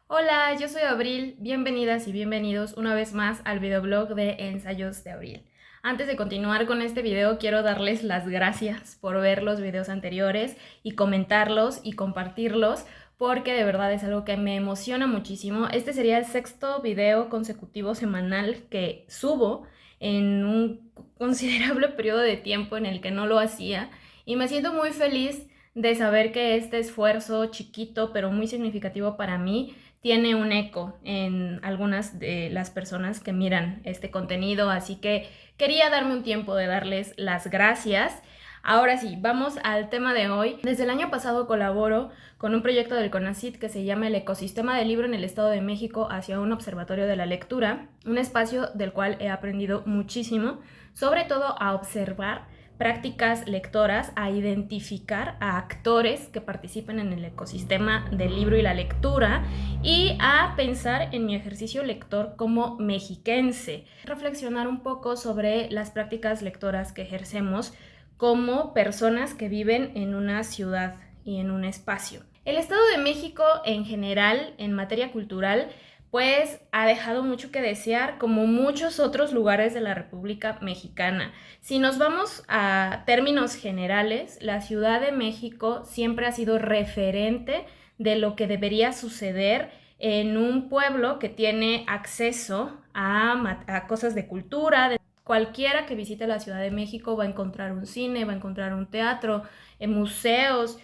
Hola, yo soy Abril, bienvenidas y bienvenidos una vez más al videoblog de Ensayos de Abril. Antes de continuar con este video, quiero darles las gracias por ver los videos anteriores y comentarlos y compartirlos, porque de verdad es algo que me emociona muchísimo. Este sería el sexto video consecutivo semanal que subo en un considerable periodo de tiempo en el que no lo hacía, y me siento muy feliz de saber que este esfuerzo chiquito pero muy significativo para mí tiene un eco en algunas de las personas que miran este contenido, así que quería darme un tiempo de darles las gracias. Ahora sí, vamos al tema de hoy. Desde el año pasado colaboro con un proyecto del CONACYT que se llama El Ecosistema del Libro en el Estado de México hacia un observatorio de la lectura, un espacio del cual he aprendido muchísimo, sobre todo a observar prácticas lectoras, a identificar a actores que participen en el ecosistema del libro y la lectura y a pensar en mi ejercicio lector como mexiquense, reflexionar un poco sobre las prácticas lectoras que ejercemos como personas que viven en una ciudad y en un espacio. El Estado de México en general, en materia cultural, pues ha dejado mucho que desear, como muchos otros lugares de la República Mexicana. Si nos vamos a términos generales, la Ciudad de México siempre ha sido referente de lo que debería suceder en un pueblo que tiene acceso a cosas de cultura. Cualquiera que visite la Ciudad de México va a encontrar un cine, va a encontrar un teatro, museos.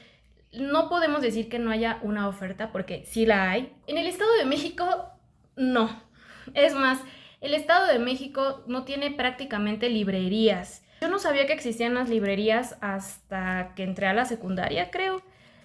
No podemos decir que no haya una oferta, porque sí la hay. En el Estado de México, no. Es más, el Estado de México no tiene prácticamente librerías. Yo no sabía que existían las librerías hasta que entré a la secundaria, creo.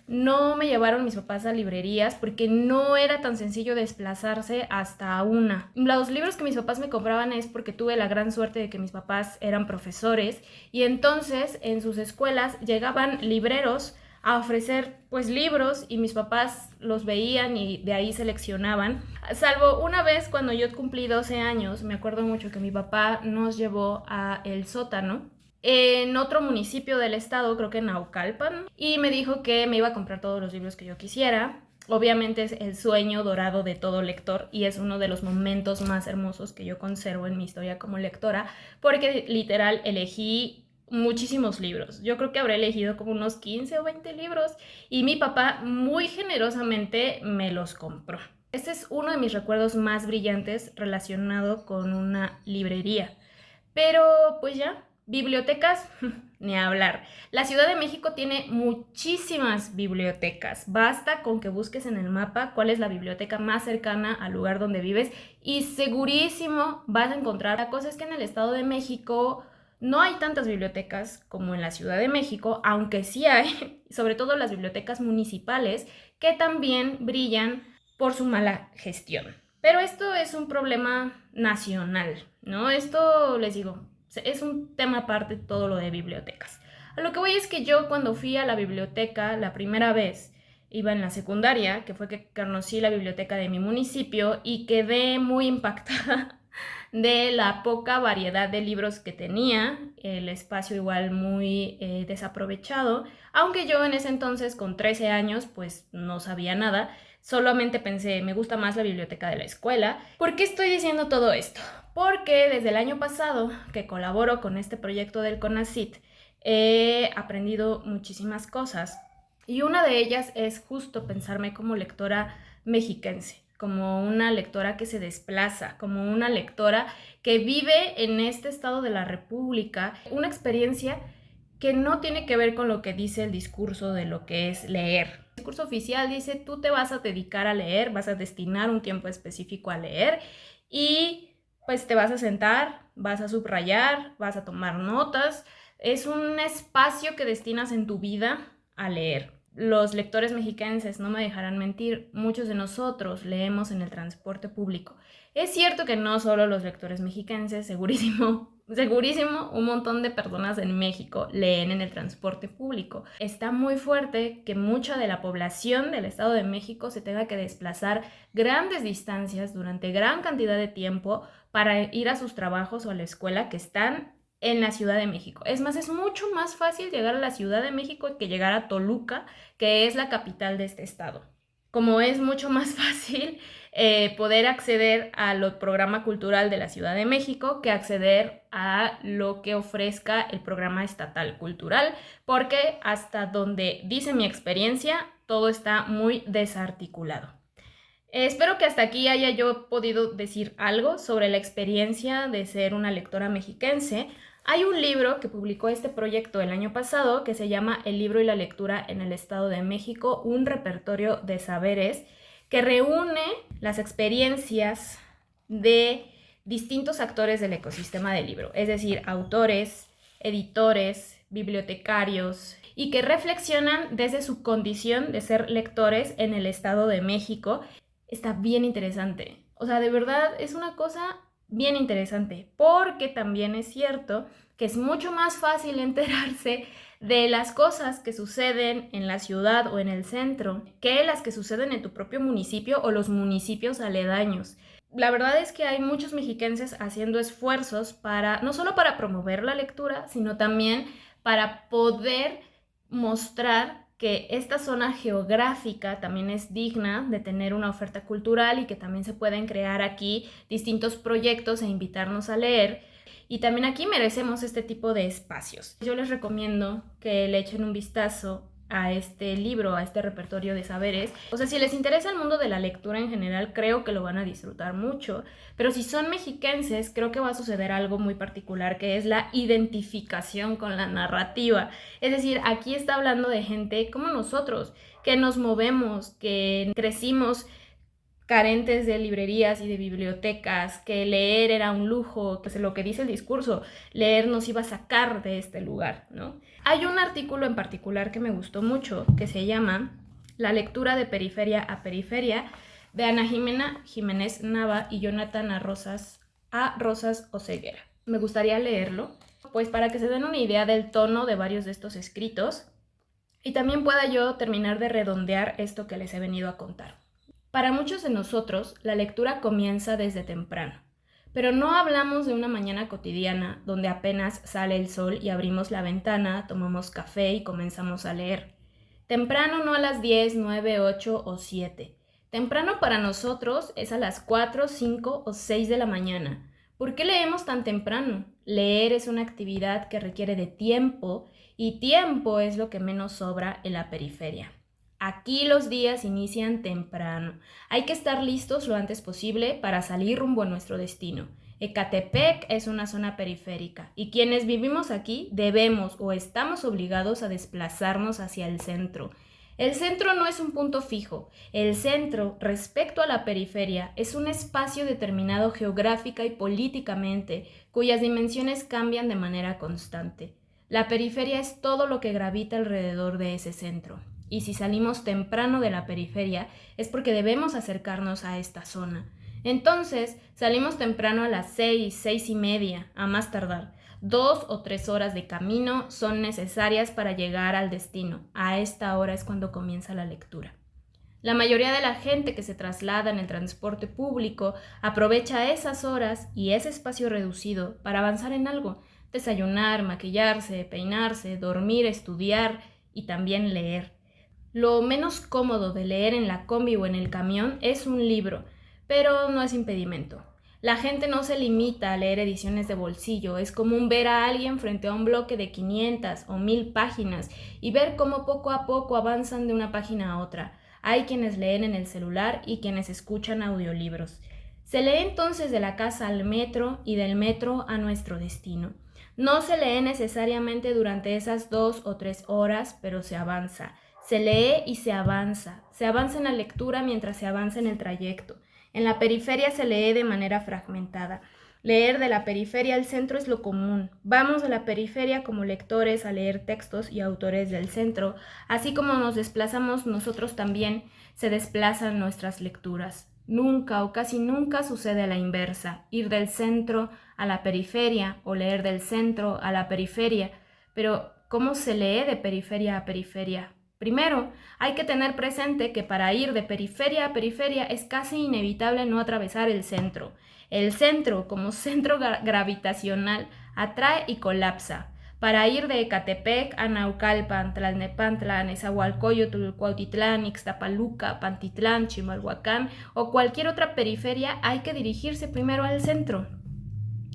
No me llevaron mis papás a librerías porque no era tan sencillo desplazarse hasta una. Los libros que mis papás me compraban es porque tuve la gran suerte de que mis papás eran profesores, y entonces en sus escuelas llegaban libreros a ofrecer pues libros y mis papás los veían y de ahí seleccionaban. Salvo una vez cuando yo cumplí 12 años, me acuerdo mucho que mi papá nos llevó a El Sótano en otro municipio del estado, creo que en Naucalpan, y me dijo que me iba a comprar todos los libros que yo quisiera. Obviamente es el sueño dorado de todo lector y es uno de los momentos más hermosos que yo conservo en mi historia como lectora, porque literal elegí muchísimos libros. Yo creo que habré elegido como unos 15 o 20 libros y mi papá muy generosamente me los compró. Este es uno de mis recuerdos más brillantes relacionado con una librería. Pero pues ya, bibliotecas, ni hablar. La Ciudad de México tiene muchísimas bibliotecas. Basta con que busques en el mapa cuál es la biblioteca más cercana al lugar donde vives y segurísimo vas a encontrar. La cosa es que en el Estado de México no hay tantas bibliotecas como en la Ciudad de México, aunque sí hay, sobre todo las bibliotecas municipales, que también brillan por su mala gestión. Pero esto es un problema nacional, ¿no? Esto, les digo, es un tema aparte todo lo de bibliotecas. A lo que voy es que yo cuando fui a la biblioteca la primera vez, iba en la secundaria, que fue que conocí la biblioteca de mi municipio y quedé muy impactada de la poca variedad de libros que tenía, el espacio igual muy desaprovechado, aunque yo en ese entonces con 13 años pues no sabía nada, solamente pensé, me gusta más la biblioteca de la escuela. ¿Por qué estoy diciendo todo esto? Porque desde el año pasado que colaboro con este proyecto del CONACYT, he aprendido muchísimas cosas y una de ellas es justo pensarme como lectora mexiquense, como una lectora que se desplaza, como una lectora que vive en este estado de la República, una experiencia que no tiene que ver con lo que dice el discurso de lo que es leer. El discurso oficial dice, tú te vas a dedicar a leer, vas a destinar un tiempo específico a leer y pues te vas a sentar, vas a subrayar, vas a tomar notas. Es un espacio que destinas en tu vida a leer. Los lectores mexicanos no me dejarán mentir, muchos de nosotros leemos en el transporte público. Es cierto que no solo los lectores mexicanos, segurísimo, segurísimo, un montón de personas en México leen en el transporte público. Está muy fuerte que mucha de la población del Estado de México se tenga que desplazar grandes distancias durante gran cantidad de tiempo para ir a sus trabajos o a la escuela que están en la Ciudad de México. Es más, es mucho más fácil llegar a la Ciudad de México que llegar a Toluca, que es la capital de este estado. como es mucho más fácil poder acceder al programa cultural de la Ciudad de México que acceder a lo que ofrezca el programa estatal cultural, porque hasta donde dice mi experiencia, todo está muy desarticulado. Espero que hasta aquí haya yo podido decir algo sobre la experiencia de ser una lectora mexiquense. Hay un libro que publicó este proyecto el año pasado que se llama El libro y la lectura en el Estado de México, un repertorio de saberes que reúne las experiencias de distintos actores del ecosistema del libro, es decir, autores, editores, bibliotecarios, y que reflexionan desde su condición de ser lectores en el Estado de México. Está bien interesante. O sea, de verdad es una cosa bien interesante, porque también es cierto que es mucho más fácil enterarse de las cosas que suceden en la ciudad o en el centro que las que suceden en tu propio municipio o los municipios aledaños. La verdad es que hay muchos mexiquenses haciendo esfuerzos para, no solo para promover la lectura, sino también para poder mostrar que esta zona geográfica también es digna de tener una oferta cultural y que también se pueden crear aquí distintos proyectos e invitarnos a leer. Y también aquí merecemos este tipo de espacios. Yo les recomiendo que le echen un vistazo a este libro, a este repertorio de saberes. O sea, si les interesa el mundo de la lectura en general, creo que lo van a disfrutar mucho. Pero si son mexiquenses, creo que va a suceder algo muy particular, que es la identificación con la narrativa. Es decir, aquí está hablando de gente como nosotros, que nos movemos, que crecimos carentes de librerías y de bibliotecas, que leer era un lujo, que es lo que dice el discurso, leer nos iba a sacar de este lugar, ¿no? Hay un artículo en particular que me gustó mucho, que se llama La lectura de periferia a periferia, de Ana Jimena Jiménez Nava y Jonathan A. Rosas Oseguera. Me gustaría leerlo, pues para que se den una idea del tono de varios de estos escritos y también pueda yo terminar de redondear esto que les he venido a contar. Para muchos de nosotros, la lectura comienza desde temprano, pero no hablamos de una mañana cotidiana donde apenas sale el sol y abrimos la ventana, tomamos café y comenzamos a leer. Temprano no a las 10, 9, 8 o 7. Temprano para nosotros es a las 4, 5 o 6 de la mañana. ¿Por qué leemos tan temprano? Leer es una actividad que requiere de tiempo y tiempo es lo que menos sobra en la periferia. Aquí los días inician temprano. Hay que estar listos lo antes posible para salir rumbo a nuestro destino. Ecatepec es una zona periférica y quienes vivimos aquí debemos o estamos obligados a desplazarnos hacia el centro. El centro no es un punto fijo. El centro, respecto a la periferia, es un espacio determinado geográfica y políticamente, cuyas dimensiones cambian de manera constante. La periferia es todo lo que gravita alrededor de ese centro. Y si salimos temprano de la periferia es porque debemos acercarnos a esta zona. Entonces, salimos temprano a las 6, 6:30, a más tardar. 2 o 3 horas de camino son necesarias para llegar al destino. A esta hora es cuando comienza la lectura. La mayoría de la gente que se traslada en el transporte público aprovecha esas horas y ese espacio reducido para avanzar en algo, desayunar, maquillarse, peinarse, dormir, estudiar y también leer. Lo menos cómodo de leer en la combi o en el camión es un libro, pero no es impedimento. La gente no se limita a leer ediciones de bolsillo, es común ver a alguien frente a un bloque de 500 o 1000 páginas y ver cómo poco a poco avanzan de una página a otra. Hay quienes leen en el celular y quienes escuchan audiolibros. Se lee entonces de la casa al metro y del metro a nuestro destino. No se lee necesariamente durante esas 2 o 3 horas, pero se avanza. Se lee y se avanza en la lectura mientras se avanza en el trayecto. En la periferia se lee de manera fragmentada. Leer de la periferia al centro es lo común. Vamos de la periferia como lectores a leer textos y autores del centro. Así como nos desplazamos nosotros también, se desplazan nuestras lecturas. Nunca o casi nunca sucede a la inversa, ir del centro a la periferia o leer del centro a la periferia. Pero, ¿cómo se lee de periferia a periferia? Primero, hay que tener presente que para ir de periferia a periferia es casi inevitable no atravesar el centro. El centro, como centro gravitacional, atrae y colapsa. para ir de Ecatepec a Naucalpan, Tlalnepantla, Nezahualcóyotl, Cuautitlán, Ixtapaluca, Pantitlán, Chimalhuacán o cualquier otra periferia, hay que dirigirse primero al centro.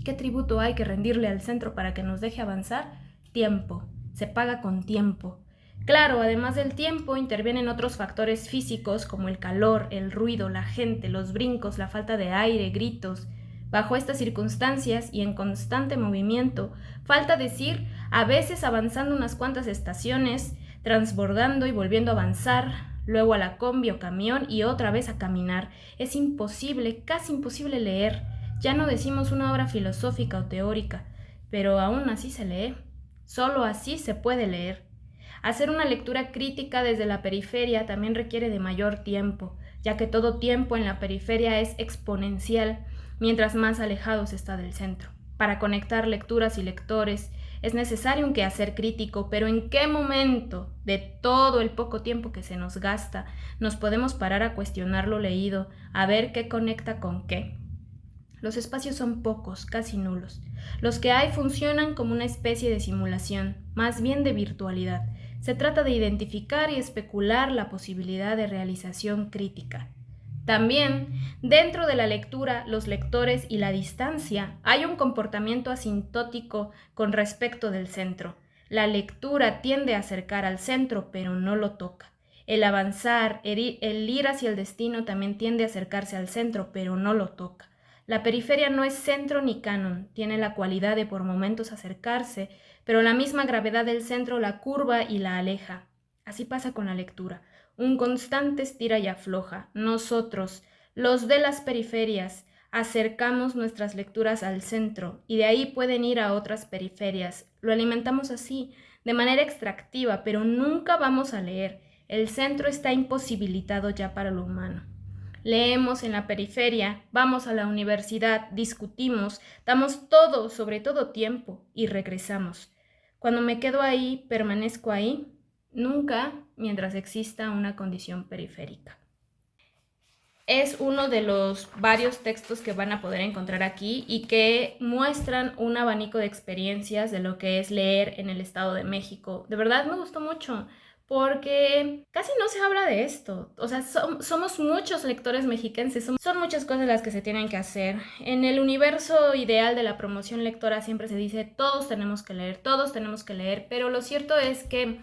¿Qué tributo hay que rendirle al centro para que nos deje avanzar? Tiempo. Se paga con tiempo. Claro, además del tiempo, intervienen otros factores físicos como el calor, el ruido, la gente, los brincos, la falta de aire, gritos. Bajo estas circunstancias y en constante movimiento, falta decir, a veces avanzando unas cuantas estaciones, transbordando y volviendo a avanzar, luego a la combi o camión y otra vez a caminar. Es imposible, casi imposible leer. Ya no decimos una obra filosófica o teórica, pero aún así se lee. Solo así se puede leer. Hacer una lectura crítica desde la periferia también requiere de mayor tiempo, ya que todo tiempo en la periferia es exponencial, mientras más alejado se está del centro. Para conectar lecturas y lectores es necesario un quehacer crítico, pero ¿en qué momento de todo el poco tiempo que se nos gasta nos podemos parar a cuestionar lo leído, a ver qué conecta con qué? Los espacios son pocos, casi nulos. Los que hay funcionan como una especie de simulación, más bien de virtualidad. Se trata de identificar y especular la posibilidad de realización crítica. También, dentro de la lectura, los lectores y la distancia, hay un comportamiento asintótico con respecto del centro. La lectura tiende a acercar al centro, pero no lo toca. El avanzar, el ir hacia el destino también tiende a acercarse al centro, pero no lo toca. La periferia no es centro ni canon, tiene la cualidad de por momentos acercarse, pero la misma gravedad del centro la curva y la aleja. Así pasa con la lectura, un constante estira y afloja. Nosotros, los de las periferias, acercamos nuestras lecturas al centro y de ahí pueden ir a otras periferias. Lo alimentamos así, de manera extractiva, pero nunca vamos a leer. El centro está imposibilitado ya para lo humano. Leemos en la periferia, vamos a la universidad, discutimos, damos todo, sobre todo tiempo, y regresamos. Cuando me quedo ahí, permanezco ahí, nunca mientras exista una condición periférica. Es uno de los varios textos que van a poder encontrar aquí y que muestran un abanico de experiencias de lo que es leer en el Estado de México. De verdad me gustó mucho, porque casi no se habla de esto. O sea, somos muchos lectores mexiquenses, son muchas cosas las que se tienen que hacer. En el universo ideal de la promoción lectora siempre se dice todos tenemos que leer, pero lo cierto es que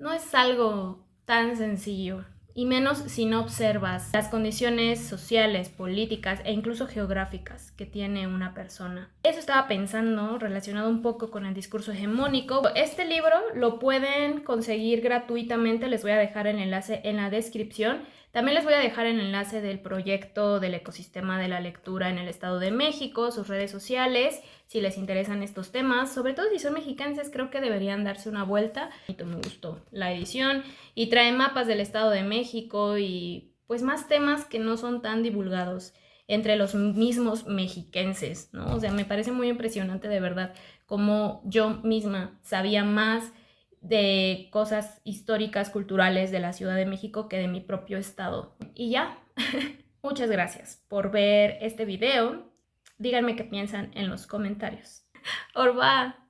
no es algo tan sencillo. Y menos si no observas las condiciones sociales, políticas e incluso geográficas que tiene una persona. Eso estaba pensando relacionado un poco con el discurso hegemónico. Este libro lo pueden conseguir gratuitamente, les voy a dejar el enlace en la descripción. También les voy a dejar el enlace del proyecto del ecosistema de la lectura en el Estado de México, sus redes sociales, si les interesan estos temas. Sobre todo si son mexicanos, creo que deberían darse una vuelta. Me gustó la edición y trae mapas del Estado de México y pues más temas que no son tan divulgados entre los mismos mexiquenses, ¿no? O sea, me parece muy impresionante de verdad cómo yo misma sabía más de cosas históricas, culturales de la Ciudad de México que de mi propio estado. Y ya, muchas gracias por ver este video. Díganme qué piensan en los comentarios. Au revoir.